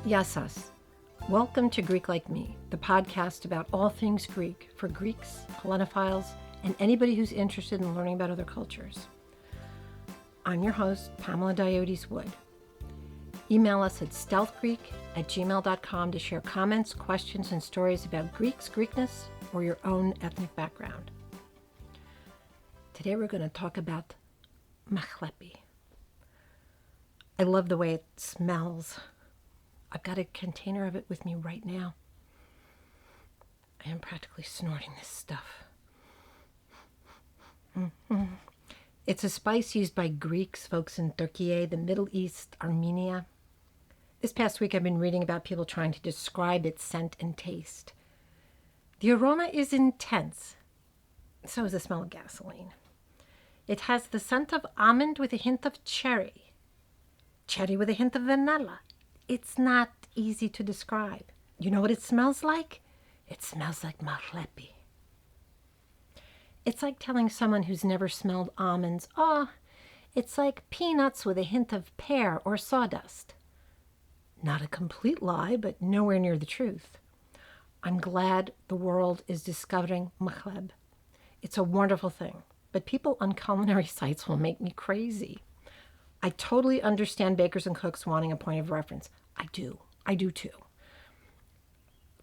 Yes, us. Welcome to Greek Like Me, the podcast about all things Greek for Greeks, Hellenophiles, and anybody who's interested in learning about other cultures. I'm your host, Pamela Diodes Wood. Email us at stealthgreek@gmail.com to share comments, questions, and stories about Greeks, Greekness, or your own ethnic background. Today we're going to talk about Mahlepi. I love the way it smells. I've got a container of it with me right now. I am practically snorting this stuff. It's a spice used by Greeks, folks in Türkiye, the Middle East, Armenia. This past week I've been reading about people trying to describe its scent and taste. The aroma is intense. So is the smell of gasoline. It has the scent of almond with a hint of cherry. Cherry with a hint of vanilla. It's not easy to describe. You know what it smells like? It smells like Mahlepi. It's like telling someone who's never smelled almonds, it's like peanuts with a hint of pear or sawdust. Not a complete lie, but nowhere near the truth. I'm glad the world is discovering Mahlab. It's a wonderful thing, but people on culinary sites will make me crazy. I totally understand bakers and cooks wanting a point of reference. I do too.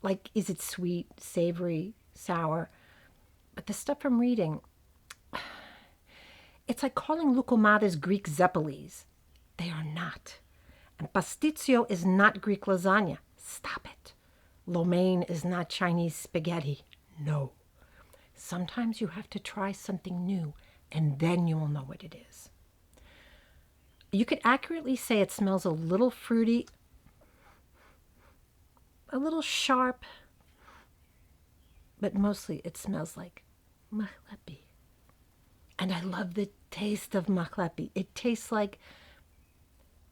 Like, is it sweet, savory, sour? But the stuff I'm reading, it's like calling loukoumades Greek zeppelis. They are not. And pasticcio is not Greek lasagna. Stop it. Lo mein is not Chinese spaghetti. No. Sometimes you have to try something new, and then you will know what it is. You could accurately say it smells a little fruity, a little sharp, but mostly it smells like Mahlepi. And I love the taste of Mahlepi. It tastes like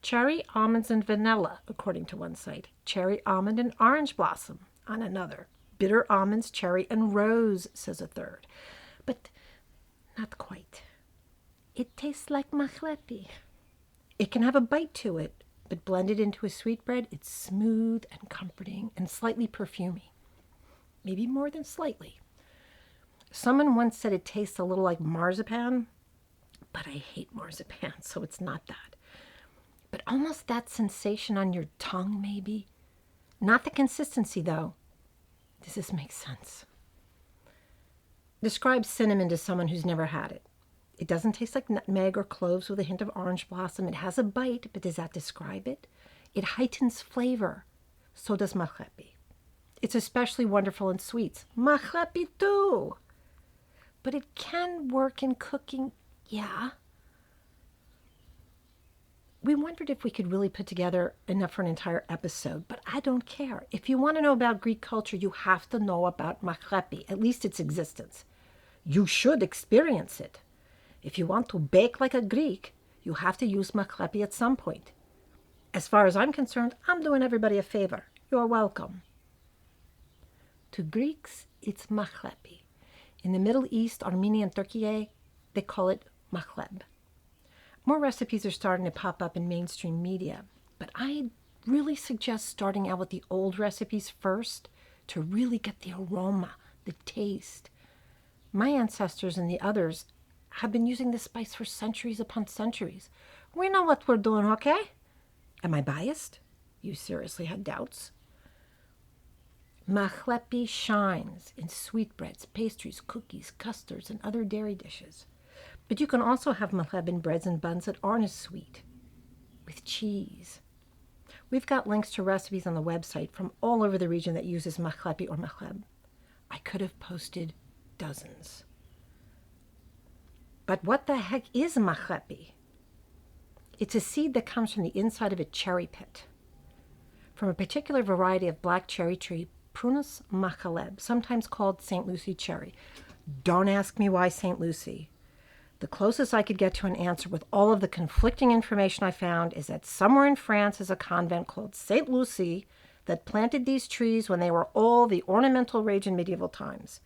cherry, almonds, and vanilla, according to one site. Cherry, almond, and orange blossom on another. Bitter almonds, cherry, and rose, says a third. But not quite. It tastes like Mahlepi. It can have a bite to it, but blended into a sweetbread, it's smooth and comforting and slightly perfumey. Maybe more than slightly. Someone once said it tastes a little like marzipan, but I hate marzipan, so it's not that. But almost that sensation on your tongue, maybe. Not the consistency, though. Does this make sense? Describe cinnamon to someone who's never had it. It doesn't taste like nutmeg or cloves with a hint of orange blossom. It has a bite, but does that describe it? It heightens flavor. So does Mahlepi. It's especially wonderful in sweets. Mahlepi too! But it can work in cooking, yeah. We wondered if we could really put together enough for an entire episode, but I don't care. If you want to know about Greek culture, you have to know about Mahlepi, at least its existence. You should experience it. If you want to bake like a Greek, you have to use Mahlepi at some point. As far as I'm concerned, I'm doing everybody a favor. You're welcome. To Greeks, it's Mahlepi. In the Middle East, Armenia, and Türkiye, they call it Mahlab. More recipes are starting to pop up in mainstream media, but I really suggest starting out with the old recipes first to really get the aroma, the taste. My ancestors and the others have been using this spice for centuries upon centuries. We know what we're doing, okay? Am I biased? You seriously had doubts? Mahlepi shines in sweetbreads, pastries, cookies, custards, and other dairy dishes. But you can also have Mahlab in breads and buns that aren't as sweet, with cheese. We've got links to recipes on the website from all over the region that uses Mahlepi or Mahlab. I could have posted dozens. But what the heck is Mahlepi? It's a seed that comes from the inside of a cherry pit, from a particular variety of black cherry tree, Prunus Mahlepi, sometimes called St. Lucie cherry. Don't ask me why St. Lucie. The closest I could get to an answer with all of the conflicting information I found is that somewhere in France is a convent called St. Lucie that planted these trees when they were all the ornamental rage in medieval times,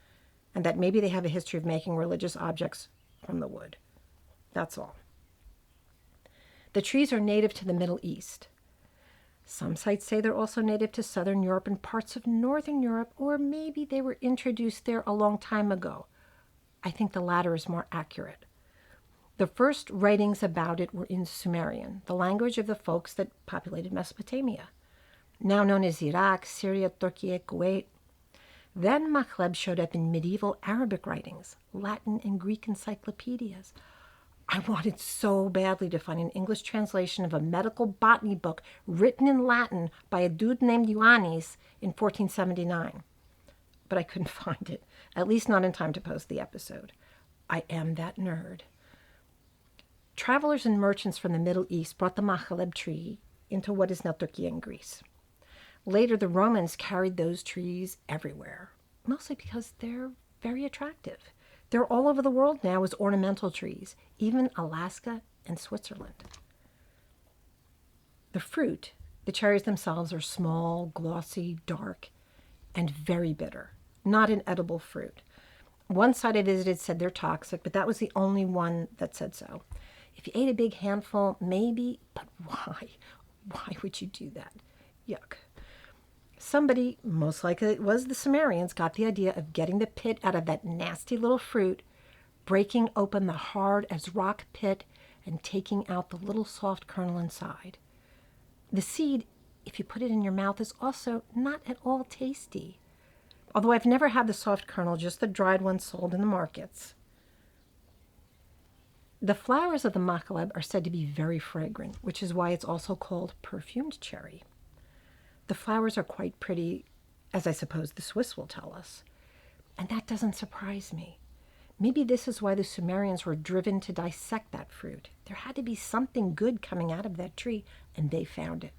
and that maybe they have a history of making religious objects from the wood. That's all. The trees are native to the Middle East. Some sites say they're also native to Southern Europe and parts of Northern Europe, or maybe they were introduced there a long time ago. I think the latter is more accurate. The first writings about it were in Sumerian, the language of the folks that populated Mesopotamia, now known as Iraq, Syria, Turkey, Kuwait. Then Mahleb showed up in medieval Arabic writings, Latin and Greek encyclopedias. I wanted so badly to find an English translation of a medical botany book written in Latin by a dude named Ioannis in 1479. But I couldn't find it, at least not in time to post the episode. I am that nerd. Travelers and merchants from the Middle East brought the Mahleb tree into what is now Turkey and Greece. Later, the Romans carried those trees everywhere, mostly because they're very attractive. They're all over the world now as ornamental trees, even Alaska and Switzerland. The fruit, the cherries themselves, are small, glossy, dark, and very bitter. Not an edible fruit. One site I visited said they're toxic, but that was the only one that said so. If you ate a big handful, maybe, but why? Why would you do that? Yuck. Somebody, most likely it was the Sumerians, got the idea of getting the pit out of that nasty little fruit, breaking open the hard as rock pit, and taking out the little soft kernel inside. The seed, if you put it in your mouth, is also not at all tasty. Although I've never had the soft kernel, just the dried one sold in the markets. The flowers of the Mahleb are said to be very fragrant, which is why it's also called perfumed cherry. The flowers are quite pretty, as I suppose the Swiss will tell us. And that doesn't surprise me. Maybe this is why the Sumerians were driven to dissect that fruit. There had to be something good coming out of that tree, and they found it.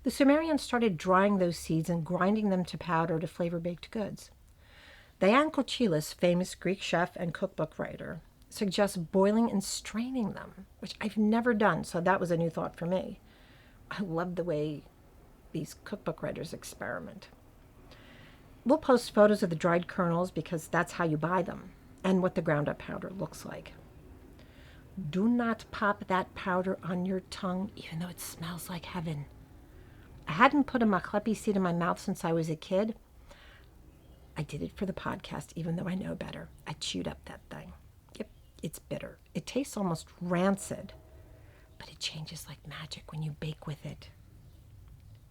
The Sumerians started drying those seeds and grinding them to powder to flavor baked goods. Diane Kochilas, famous Greek chef and cookbook writer, suggests boiling and straining them, which I've never done, so that was a new thought for me. I love the way these cookbook writers experiment. We'll post photos of the dried kernels because that's how you buy them and what the ground up powder looks like. Do not pop that powder on your tongue, even though it smells like heaven. I hadn't put a Mahlepi seed in my mouth since I was a kid. I did it for the podcast, even though I know better. I chewed up that thing. Yep, it's bitter. It tastes almost rancid, but it changes like magic when you bake with it.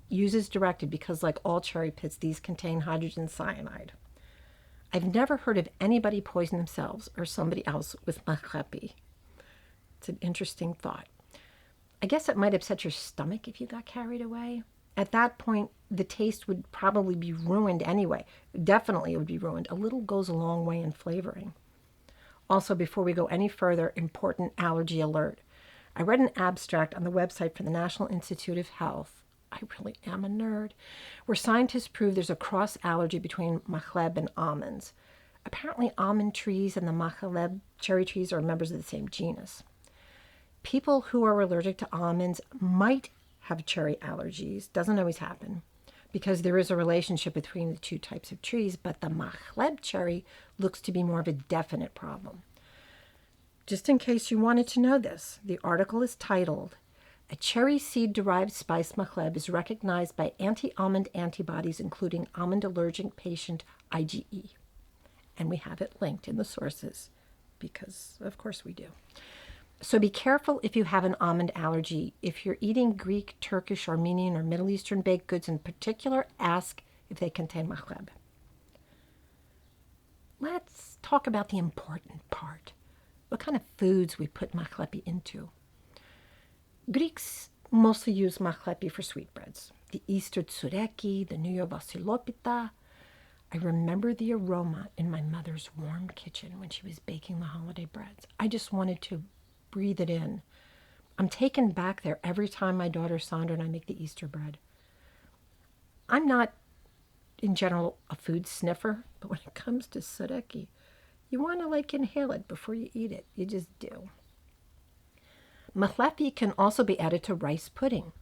Use as directed because, like all cherry pits, these contain hydrogen cyanide. I've never heard of anybody poison themselves or somebody else with Mahlepi. It's an interesting thought. I guess it might upset your stomach if you got carried away. At that point, the taste would probably be ruined anyway. Definitely it would be ruined. A little goes a long way in flavoring. Also, before we go any further, important allergy alert. I read an abstract on the website for the National Institute of Health. I really am a nerd, where scientists prove there's a cross allergy between Mahleb and almonds. Apparently, almond trees and the Mahleb cherry trees are members of the same genus. People who are allergic to almonds might have cherry allergies. Doesn't always happen because there is a relationship between the two types of trees, but the Mahleb cherry looks to be more of a definite problem. Just in case you wanted to know this, the article is titled, "A cherry seed-derived spice Mahleb is recognized by anti-almond antibodies, including almond allergic patient IgE." And we have it linked in the sources because, of course, we do. So be careful if you have an almond allergy. If you're eating Greek, Turkish, Armenian, or Middle Eastern baked goods in particular, ask if they contain Mahleb. Let's talk about the important part. What kind of foods we put Mahlepi into. Greeks mostly use Mahlepi for sweetbreads. The Easter tsureki, the New Year vasilopita. I remember the aroma in my mother's warm kitchen when she was baking the holiday breads. I just wanted to breathe it in. I'm taken back there every time my daughter Sandra and I make the Easter bread. I'm not, in general, a food sniffer, but when it comes to tsureki, you want to inhale it before you eat it. You just do. Mahlepi can also be added to rice pudding.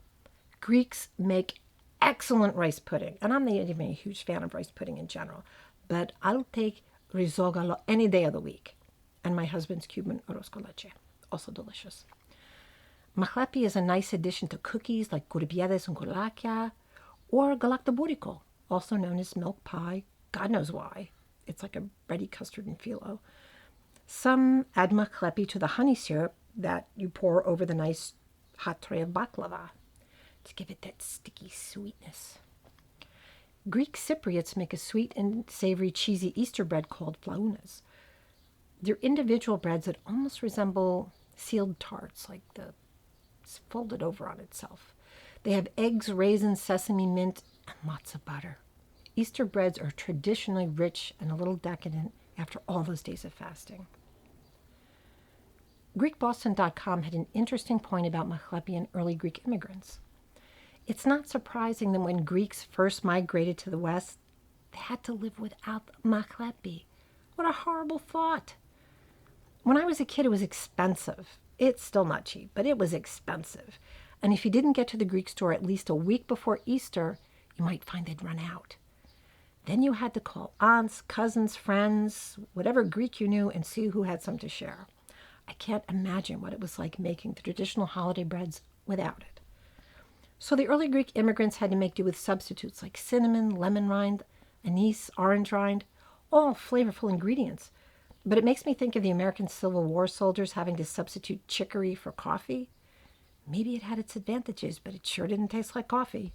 Greeks make excellent rice pudding, and I'm not even a huge fan of rice pudding in general, but I'll take risogalo any day of the week. And my husband's Cuban arroz con leche, also delicious. Mahlepi is a nice addition to cookies like courgiettes and goulakia, or galaktaburiko, also known as milk pie. God knows why. It's like a bready custard and phyllo. Some add mahlepi to the honey syrup that you pour over the nice hot tray of baklava to give it that sticky sweetness. Greek Cypriots make a sweet and savory cheesy Easter bread called flaounas. They're individual breads that almost resemble sealed tarts, like it's folded over on itself. They have eggs, raisins, sesame, mint, and lots of butter. Easter breads are traditionally rich and a little decadent after all those days of fasting. GreekBoston.com had an interesting point about Mahlepi and early Greek immigrants. It's not surprising that when Greeks first migrated to the West, they had to live without Mahlepi. What a horrible thought. When I was a kid, it was expensive. It's still not cheap, but it was expensive. And if you didn't get to the Greek store at least a week before Easter, you might find they'd run out. Then you had to call aunts, cousins, friends, whatever Greek you knew, and see who had some to share. I can't imagine what it was like making the traditional holiday breads without it. So the early Greek immigrants had to make do with substitutes like cinnamon, lemon rind, anise, orange rind, all flavorful ingredients. But it makes me think of the American Civil War soldiers having to substitute chicory for coffee. Maybe it had its advantages, but it sure didn't taste like coffee.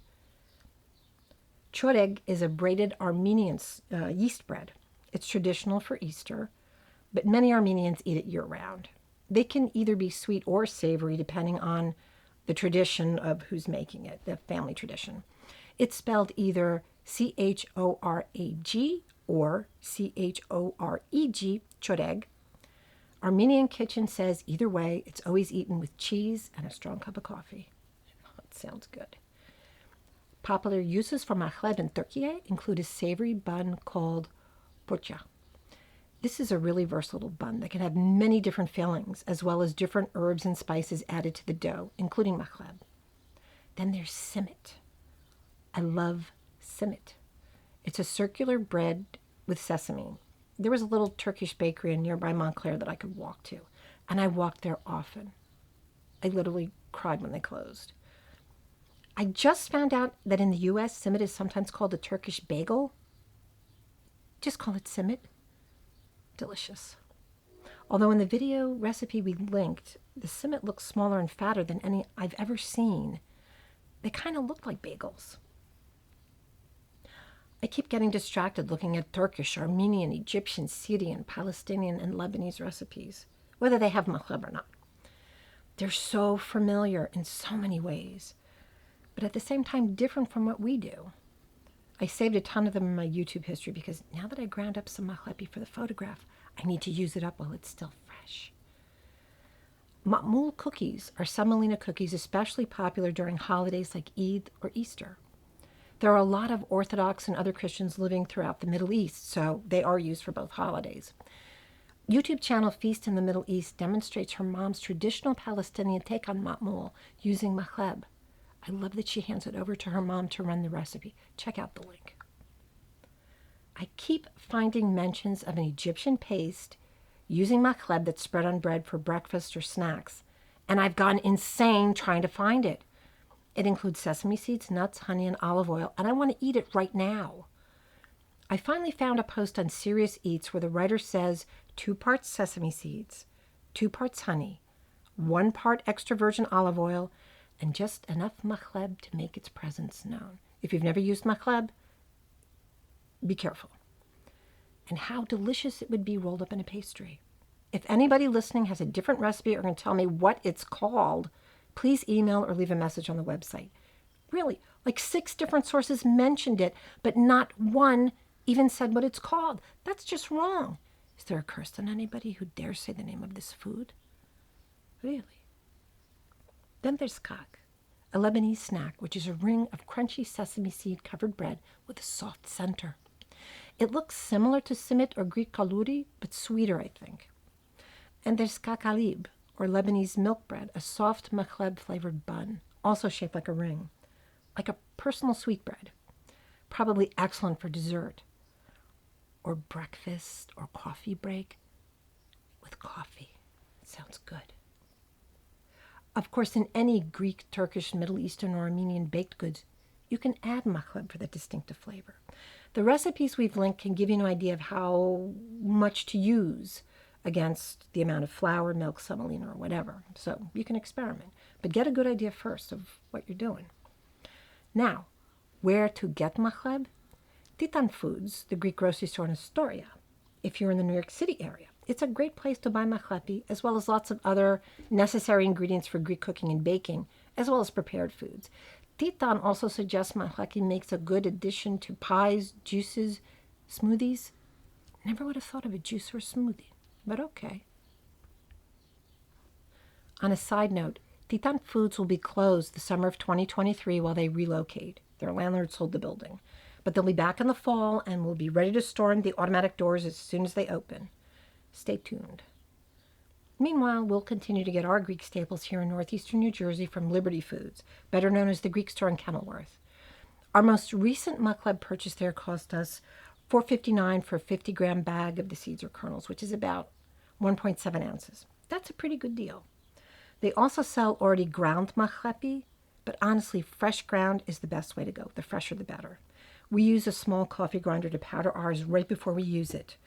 Choreg is a braided Armenian yeast bread. It's traditional for Easter, but many Armenians eat it year-round. They can either be sweet or savory, depending on the tradition of who's making it, the family tradition. It's spelled either C-H-O-R-A-G or C-H-O-R-E-G, choreg. Armenian Kitchen says either way, it's always eaten with cheese and a strong cup of coffee. It sounds good. Popular uses for Mahleb in Türkiye include a savory bun called pocha. This is a really versatile bun that can have many different fillings, as well as different herbs and spices added to the dough, including Mahleb. Then there's simit. I love simit. It's a circular bread with sesame. There was a little Turkish bakery in nearby Montclair that I could walk to, and I walked there often. I literally cried when they closed. I just found out that in the U.S., simit is sometimes called a Turkish bagel. Just call it simit. Delicious. Although in the video recipe we linked, the simit looks smaller and fatter than any I've ever seen. They kind of look like bagels. I keep getting distracted looking at Turkish, Armenian, Egyptian, Syrian, Palestinian, and Lebanese recipes, whether they have mahleb or not. They're so familiar in so many ways, but at the same time different from what we do. I saved a ton of them in my YouTube history because now that I ground up some mahlepi for the photograph, I need to use it up while it's still fresh. Matmul cookies are semolina cookies especially popular during holidays like Eid or Easter. There are a lot of Orthodox and other Christians living throughout the Middle East, so they are used for both holidays. YouTube channel Feast in the Middle East demonstrates her mom's traditional Palestinian take on matmul using mahleb. I love that she hands it over to her mom to run the recipe. Check out the link. I keep finding mentions of an Egyptian paste using mahleb that's spread on bread for breakfast or snacks, and I've gone insane trying to find it. It includes sesame seeds, nuts, honey, and olive oil, and I want to eat it right now. I finally found a post on Serious Eats where the writer says 2 parts sesame seeds, 2 parts honey, 1 part extra virgin olive oil, and just enough mahleb to make its presence known. If you've never used mahleb, be careful. And how delicious it would be rolled up in a pastry. If anybody listening has a different recipe or can tell me what it's called, please email or leave a message on the website. Really, like 6 different sources mentioned it, but not one even said what it's called. That's just wrong. Is there a curse on anybody who dares say the name of this food? Really? Then there's kak, a Lebanese snack, which is a ring of crunchy sesame seed covered bread with a soft center. It looks similar to simit or Greek kaluri, but sweeter, I think. And there's kakalib, or Lebanese milk bread, a soft mahleb-flavored bun, also shaped like a ring, like a personal sweetbread, probably excellent for dessert, or breakfast, or coffee break, with coffee. Sounds good. Of course, in any Greek, Turkish, Middle Eastern, or Armenian baked goods, you can add mahleb for the distinctive flavor. The recipes we've linked can give you an idea of how much to use against the amount of flour, milk, semolina, or whatever. So you can experiment, but get a good idea first of what you're doing. Now, where to get mahleb? Titan Foods, the Greek grocery store in Astoria, if you're in the New York City area. It's a great place to buy mahlepi, as well as lots of other necessary ingredients for Greek cooking and baking, as well as prepared foods. Titan also suggests mahlepi makes a good addition to pies, juices, smoothies. Never would have thought of a juice or a smoothie, but okay. On a side note, Titan Foods will be closed the summer of 2023 while they relocate. Their landlord sold the building. But they'll be back in the fall and will be ready to storm the automatic doors as soon as they open. Stay tuned. Meanwhile, we'll continue to get our Greek staples here in northeastern New Jersey from Liberty Foods, better known as the Greek store in Kenilworth. Our most recent Mahleb purchase there cost us $4.59 for a 50-gram bag of the seeds or kernels, which is about 1.7 ounces. That's a pretty good deal. They also sell already ground mahlepi, but honestly, fresh ground is the best way to go. The fresher, the better. We use a small coffee grinder to powder ours right before we use it.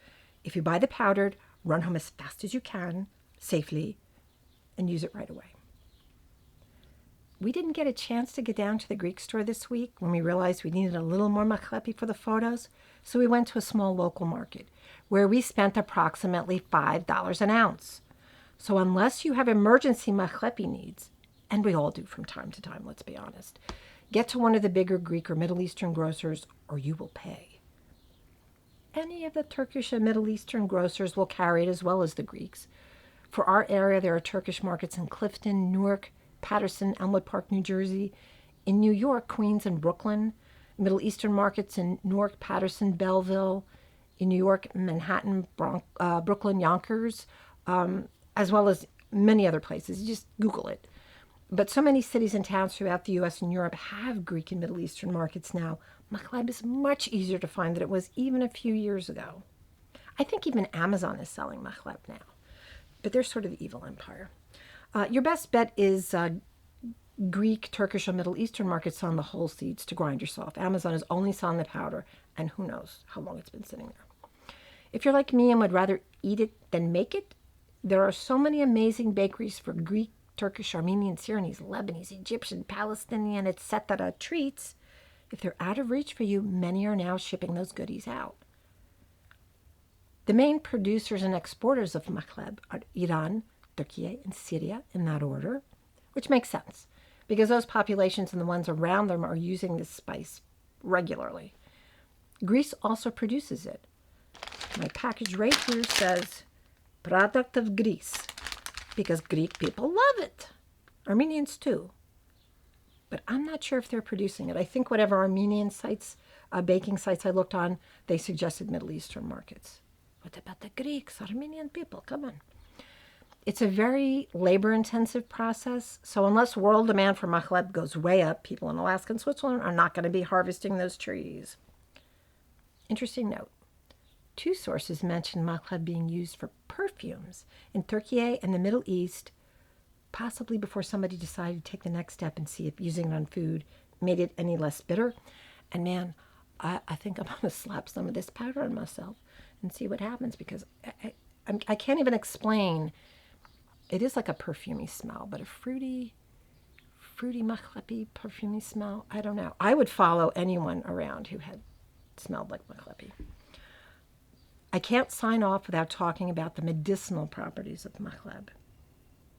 If you buy the powdered, run home as fast as you can, safely, and use it right away. We didn't get a chance to get down to the Greek store this week when we realized we needed a little more mahlepi for the photos, so we went to a small local market where we spent approximately $5 an ounce. So unless you have emergency mahlepi needs, and we all do from time to time, let's be honest, get to one of the bigger Greek or Middle Eastern grocers or you will pay. Any of the Turkish and Middle Eastern grocers will carry it as well as the Greeks. For our area, there are Turkish markets in Clifton, Newark, Patterson, Elmwood Park, New Jersey. In New York, Queens, and Brooklyn. Middle Eastern markets in Newark, Patterson, Belleville. In New York, Manhattan, Brooklyn, Yonkers, as well as many other places. You just Google it. But so many cities and towns throughout the U.S. and Europe have Greek and Middle Eastern markets now. Mahleb is much easier to find than it was even a few years ago. I think even Amazon is selling mahleb now. But they're sort of the evil empire. Your best bet is Greek, Turkish, or Middle Eastern markets selling the whole seeds to grind yourself. Amazon is only selling the powder, and who knows how long it's been sitting there. If you're like me and would rather eat it than make it, there are so many amazing bakeries for Greek, Turkish, Armenian, Syrianese, Lebanese, Egyptian, Palestinian, etc. treats. If they're out of reach for you, many are now shipping those goodies out. The main producers and exporters of mahleb are Iran, Turkey, and Syria, in that order, which makes sense, because those populations and the ones around them are using this spice regularly. Greece also produces it. My package right here says, product of Greece, because Greek people love it. Armenians too. But I'm not sure if they're producing it. I think whatever Armenian sites, baking sites I looked on, they suggested Middle Eastern markets. What about the Greeks, Armenian people? Come on. It's a very labor-intensive process, so unless world demand for mahleb goes way up, people in Alaska and Switzerland are not going to be harvesting those trees. Interesting note. 2 sources mention mahleb being used for perfumes in Turkey and the Middle East, possibly before somebody decided to take the next step and see if using it on food made it any less bitter. And man, I think I'm going to slap some of this powder on myself and see what happens, because I can't even explain. It is like a perfumey smell, but a fruity mahlepi perfumey smell. I don't know. I would follow anyone around who had smelled like mahlepi. I can't sign off without talking about the medicinal properties of mahleb.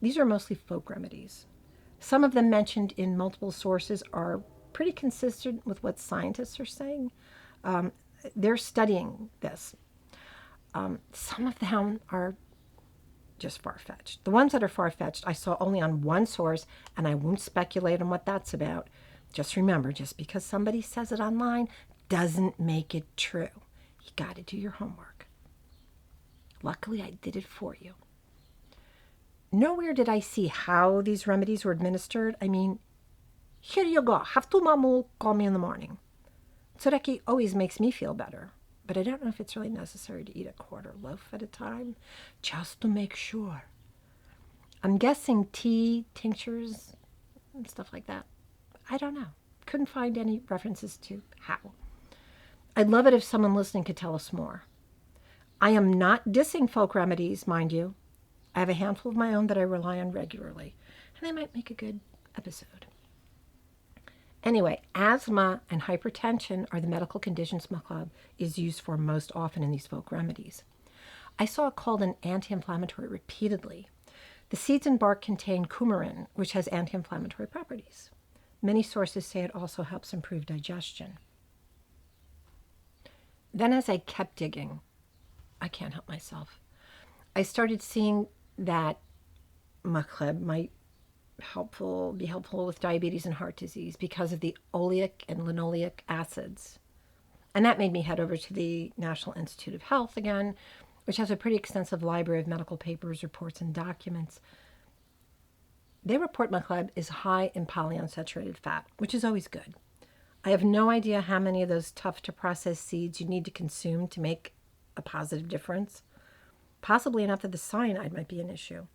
These are mostly folk remedies. Some of them mentioned in multiple sources are pretty consistent with what scientists are saying. They're studying this. Some of them are just far-fetched. The ones that are far-fetched I saw only on one source, and I won't speculate on what that's about. Just remember, just because somebody says it online doesn't make it true. You got to do your homework. Luckily, I did it for you. Nowhere did I see how these remedies were administered. I mean, here you go. Have two mamul, call me in the morning. Tsureki always makes me feel better, but I don't know if it's really necessary to eat a quarter loaf at a time, just to make sure. I'm guessing tea, tinctures, and stuff like that. I don't know. Couldn't find any references to how. I'd love it if someone listening could tell us more. I am not dissing folk remedies, mind you. I have a handful of my own that I rely on regularly, and they might make a good episode. Anyway, asthma and hypertension are the medical conditions Mahlab is used for most often in these folk remedies. I saw it called an anti-inflammatory repeatedly. The seeds and bark contain coumarin, which has anti-inflammatory properties. Many sources say it also helps improve digestion. Then as I kept digging, I can't help myself. I started seeing that Mahlab might be helpful with diabetes and heart disease because of the oleic and linoleic acids. And that made me head over to the National Institute of Health again, which has a pretty extensive library of medical papers, reports, and documents. They report Mahlab is high in polyunsaturated fat, which is always good. I have no idea how many of those tough-to-process seeds you need to consume to make a positive difference. Possibly enough that the cyanide might be an issue,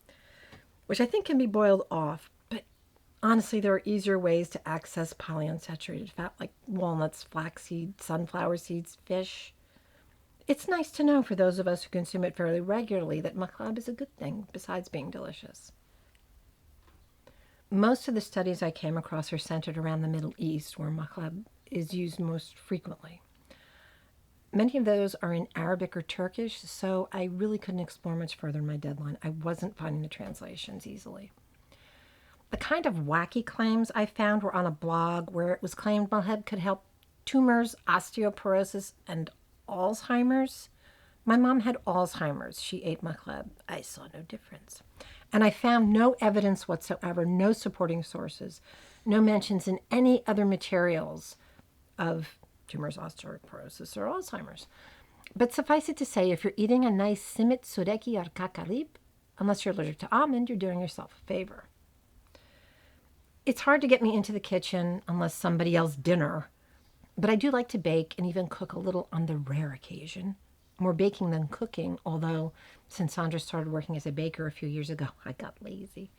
which I think can be boiled off. But honestly, there are easier ways to access polyunsaturated fat, like walnuts, flaxseed, sunflower seeds, fish. It's nice to know for those of us who consume it fairly regularly that Mahlab is a good thing, besides being delicious. Most of the studies I came across are centered around the Middle East, where Mahlab is used most frequently. Many of those are in Arabic or Turkish, so I really couldn't explore much further in my deadline. I wasn't finding the translations easily. The kind of wacky claims I found were on a blog where it was claimed Mahlab could help tumors, osteoporosis, and Alzheimer's. My mom had Alzheimer's. She ate Mahlab. I saw no difference. And I found no evidence whatsoever, no supporting sources, no mentions in any other materials of tumors, osteoporosis, or Alzheimer's. But suffice it to say, if you're eating a nice simit, sureki, or kakalip, unless you're allergic to almond, you're doing yourself a favor. It's hard to get me into the kitchen unless somebody else's dinner, but I do like to bake and even cook a little on the rare occasion. More baking than cooking, although since Sandra started working as a baker a few years ago, I got lazy.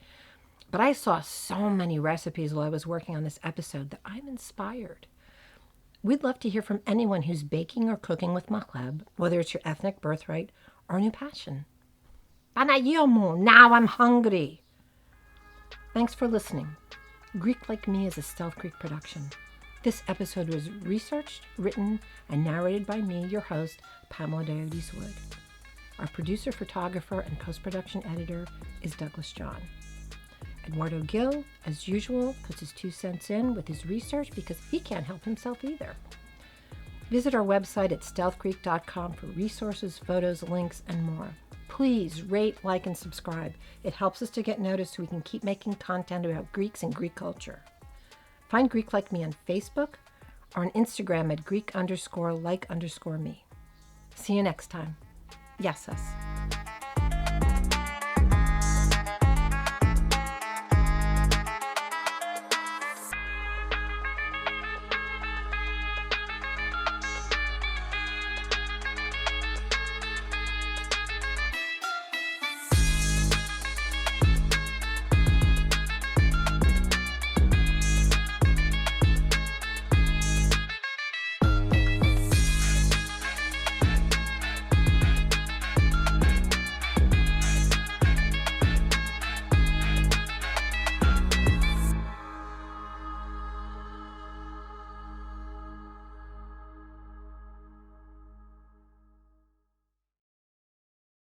But I saw so many recipes while I was working on this episode that I'm inspired. We'd love to hear from anyone who's baking or cooking with Mahlab, whether it's your ethnic birthright or a new passion. Panayomu, now I'm hungry. Thanks for listening. Greek Like Me is a Stealth Creek production. This episode was researched, written, and narrated by me, your host, Pamela Diodes Wood. Our producer, photographer, and post-production editor is Douglas John. Eduardo Gil, as usual, puts his 2 cents in with his research because he can't help himself either. Visit our website at stealthcreek.com for resources, photos, links, and more. Please rate, like, and subscribe. It helps us to get noticed so we can keep making content about Greeks and Greek culture. Find Greek Like Me on Facebook or on Instagram at Greek_like_me. See you next time. Yes, us.